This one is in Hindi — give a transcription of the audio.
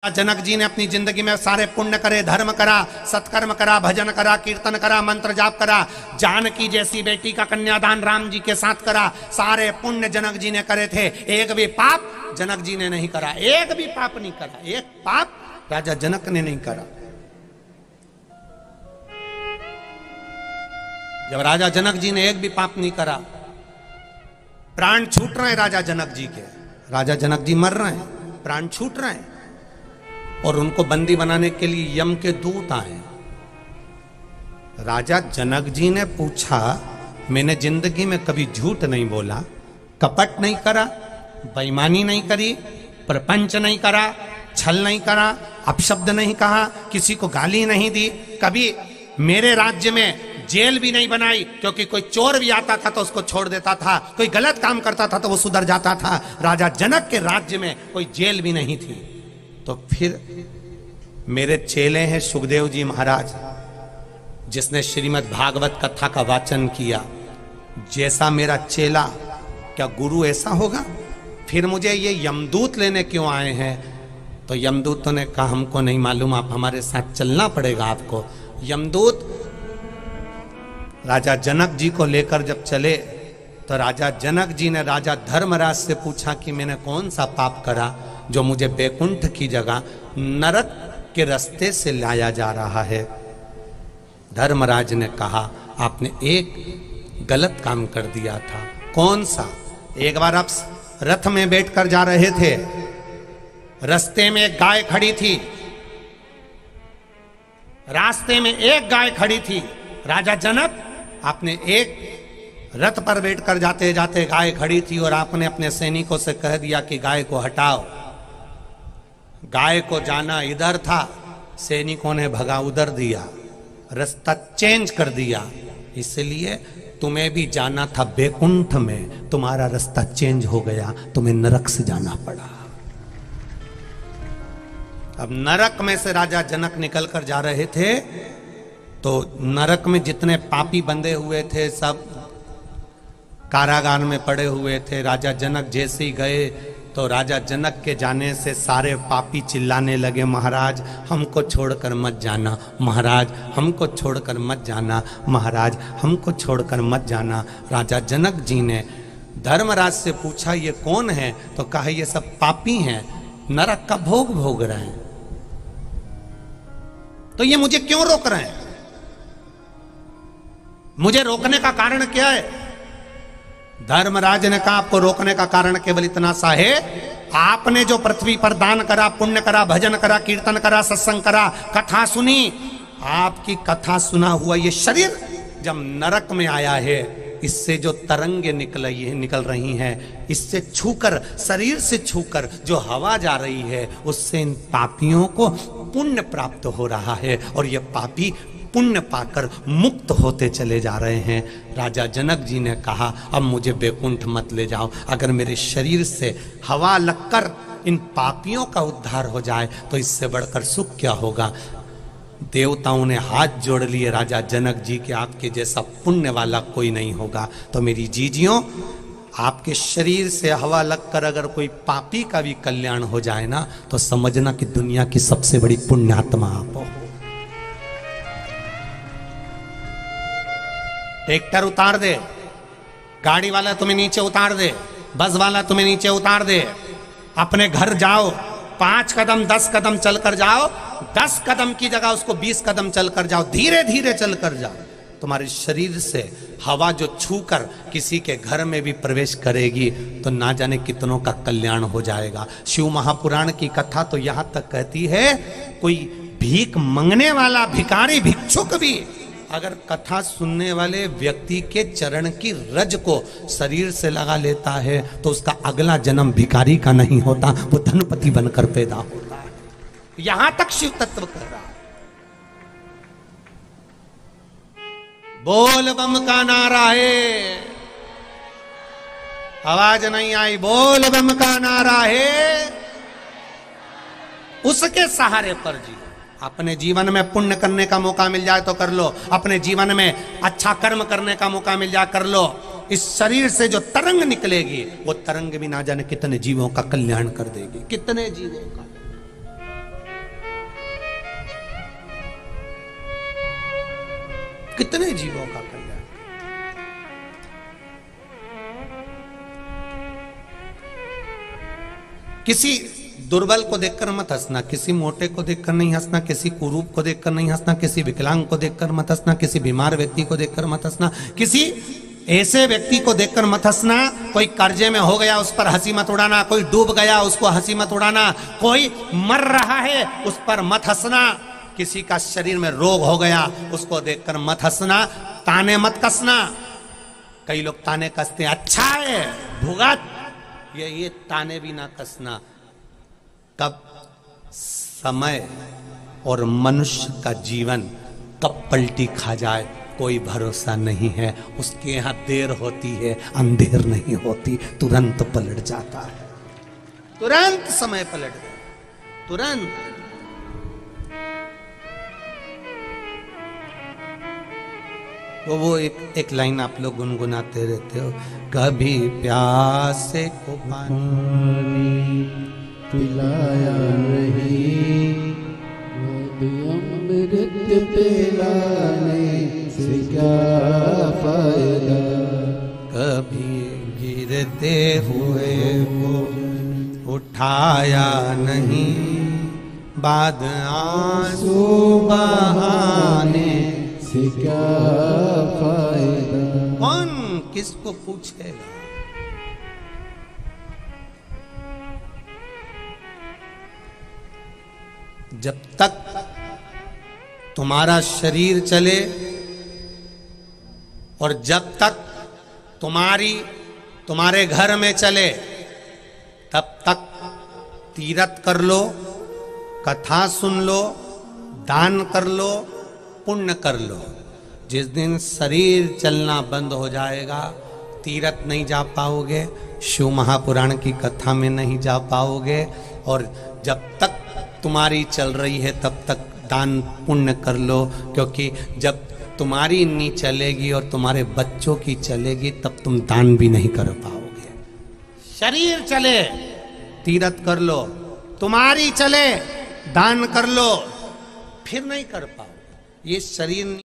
जनक जी ने अपनी जिंदगी में सारे पुण्य करे, धर्म करा, सत्कर्म करा, भजन करा, कीर्तन करा, मंत्र जाप करा, जानकी जैसी बेटी का कन्यादान राम जी के साथ करा। सारे पुण्य जनक जी ने करे थे, एक भी पाप जनक जी ने नहीं करा, एक भी पाप नहीं करा, एक पाप राजा जनक ने नहीं करा। जब राजा जनक जी ने एक भी पाप नहीं करा, प्राण छूट रहे हैं राजा जनक जी के, राजा जनक जी मर रहे हैं, प्राण छूट रहे हैं, और उनको बंदी बनाने के लिए यम के दूत आए। राजा जनक जी ने पूछा, मैंने जिंदगी में कभी झूठ नहीं बोला, कपट नहीं करा, बेईमानी नहीं करी, प्रपंच नहीं करा, छल नहीं करा, अपशब्द नहीं कहा, किसी को गाली नहीं दी, कभी मेरे राज्य में जेल भी नहीं बनाई, क्योंकि कोई चोर भी आता था तो उसको छोड़ देता था, कोई गलत काम करता था तो वो सुधर जाता था। राजा जनक के राज्य में कोई जेल भी नहीं थी। तो फिर मेरे चेले हैं सुखदेव जी महाराज, जिसने श्रीमद् भागवत कथा का वाचन किया, जैसा मेरा चेला क्या गुरु ऐसा होगा? फिर मुझे ये यमदूत लेने क्यों आए हैं? तो यमदूतों ने कहा, हमको नहीं मालूम, आप हमारे साथ चलना पड़ेगा आपको। यमदूत राजा जनक जी को लेकर जब चले तो राजा जनक जी ने राजा धर्मराज से पूछा कि मैंने कौन सा पाप करा जो मुझे बैकुंठ की जगह नरक के रास्ते से लाया जा रहा है। धर्मराज ने कहा, आपने एक गलत काम कर दिया था। कौन सा? एक बार आप रथ में बैठकर जा रहे थे, रास्ते में एक गाय खड़ी थी, रास्ते में एक गाय खड़ी थी। राजा जनक, आपने एक रथ पर बैठकर जाते जाते गाय खड़ी थी और आपने अपने सैनिकों से कह दिया कि गाय को हटाओ। गाय को जाना इधर था, सैनिकों ने भगा उधर दिया, रास्ता चेंज कर दिया, इसलिए तुम्हें भी जाना था बैकुंठ में, तुम्हारा रास्ता चेंज हो गया, तुम्हें नरक से जाना पड़ा। अब नरक में से राजा जनक निकल कर जा रहे थे तो नरक में जितने पापी बंधे हुए थे सब कारागार में पड़े हुए थे। राजा जनक जैसे ही गए तो राजा जनक के जाने से सारे पापी चिल्लाने लगे, महाराज हमको छोड़कर मत जाना, महाराज हमको छोड़कर मत जाना, महाराज हमको छोड़कर मत जाना। राजा जनक जी ने धर्मराज से पूछा, ये कौन है? तो कहा, ये सब पापी हैं, नरक का भोग भोग रहे हैं, तो ये मुझे क्यों रोक रहे हैं? मुझे रोकने का कारण क्या है? धर्मराज ने कहा, आपको रोकने का कारण केवल इतना सा है, आपने जो पृथ्वी पर दान करा, पुण्य करा, भजन करा, कीर्तन करा, सत्संग करा, कथा सुनी, आपकी कथा सुना हुआ ये शरीर जब नरक में आया है, इससे जो तरंगे निकल रही हैं, इससे छूकर, शरीर से छूकर जो हवा जा रही है, उससे इन पापियों को पुण्य प्राप्त हो रहा है और ये पापी पुण्य पाकर मुक्त होते चले जा रहे हैं। राजा जनक जी ने कहा, अब मुझे बैकुंठ मत ले जाओ, अगर मेरे शरीर से हवा लगकर इन पापियों का उद्धार हो जाए तो इससे बढ़कर सुख क्या होगा। देवताओं ने हाथ जोड़ लिए राजा जनक जी के, आपके जैसा पुण्य वाला कोई नहीं होगा। तो मेरी जीजियों, आपके शरीर से हवा लगकर अगर कोई पापी का भी कल्याण हो जाए ना, तो समझना कि दुनिया की सबसे बड़ी पुण्यात्मा आप हो। ट्रैक्टर उतार दे, गाड़ी वाला तुम्हें नीचे उतार दे, बस वाला तुम्हें नीचे उतार दे, अपने घर जाओ, 5 कदम 10 कदम चलकर जाओ, 10 कदम की जगह उसको 20 कदम चलकर जाओ, धीरे धीरे चलकर जाओ, तुम्हारे शरीर से हवा जो छूकर किसी के घर में भी प्रवेश करेगी तो ना जाने कितनों का कल्याण हो जाएगा। शिव महापुराण की कथा तो यहां तक कहती है, कोई भीख मांगने वाला भिखारी भिक्षुक भी अगर कथा सुनने वाले व्यक्ति के चरण की रज को शरीर से लगा लेता है तो उसका अगला जन्म भिखारी का नहीं होता, वो धनपति बनकर पैदा होता है। यहां तक शिव तत्व कर रहा है। बोल बम का नारा है, आवाज नहीं आई, बोल बम का नारा है, उसके सहारे पर जी। अपने जीवन में पुण्य करने का मौका मिल जाए तो कर लो, अपने जीवन में अच्छा कर्म करने का मौका मिल जाए कर लो। इस शरीर से जो तरंग निकलेगी वो तरंग भी ना जाने कितने जीवों का कल्याण कर देगी, कितने जीवों का। कितने जीवों का कल्याण। किसी दुर्बल को देखकर मत हंसना, किसी मोटे को देखकर नहीं हंसना, किसी कुरूप को देखकर नहीं हंसना, किसी विकलांग को देखकर मत हंसना, किसी बीमार व्यक्ति को देखकर मत हंसना, किसी ऐसे व्यक्ति को देखकर मत हंसना, कोई कर्जे में हो गया उस पर हंसी मत उड़ाना, कोई डूब गया उसको हंसी मत उड़ाना, कोई मर रहा है उस पर मत हंसना, किसी का शरीर में रोग हो गया उसको देखकर मत हंसना, ताने मत कसना। कई लोग ताने कसते हैं, अच्छा है भुगत, ये ताने भी ना कसना। कब समय और मनुष्य का जीवन कब पलटी खा जाए कोई भरोसा नहीं है। उसके यहां देर होती है, अंधेर नहीं होती, तुरंत पलट जाता है, तुरंत समय पलट गया, तुरंत। वो एक लाइन आप लोग गुनगुनाते रहते हो, कभी प्यासे को पानी पिलाया नहीं, अमृत पिलाने से क्या फायदा, कभी गिरते हुए को उठाया नहीं, बाद आंसू बहाने से क्या फायदा। कौन किसको पूछेगा। जब तक तुम्हारा शरीर चले और जब तक तुम्हारे घर में चले, तब तक तीरथ कर लो, कथा सुन लो, दान कर लो, पुण्य कर लो। जिस दिन शरीर चलना बंद हो जाएगा, तीरथ नहीं जा पाओगे, शिव महापुराण की कथा में नहीं जा पाओगे, और जब तक तुम्हारी चल रही है तब तक दान पुण्य कर लो, क्योंकि जब तुम्हारी नहीं चलेगी और तुम्हारे बच्चों की चलेगी तब तुम दान भी नहीं कर पाओगे। शरीर चले तीरथ कर लो, तुम्हारी चले दान कर लो, फिर नहीं कर पाओगे। ये शरीर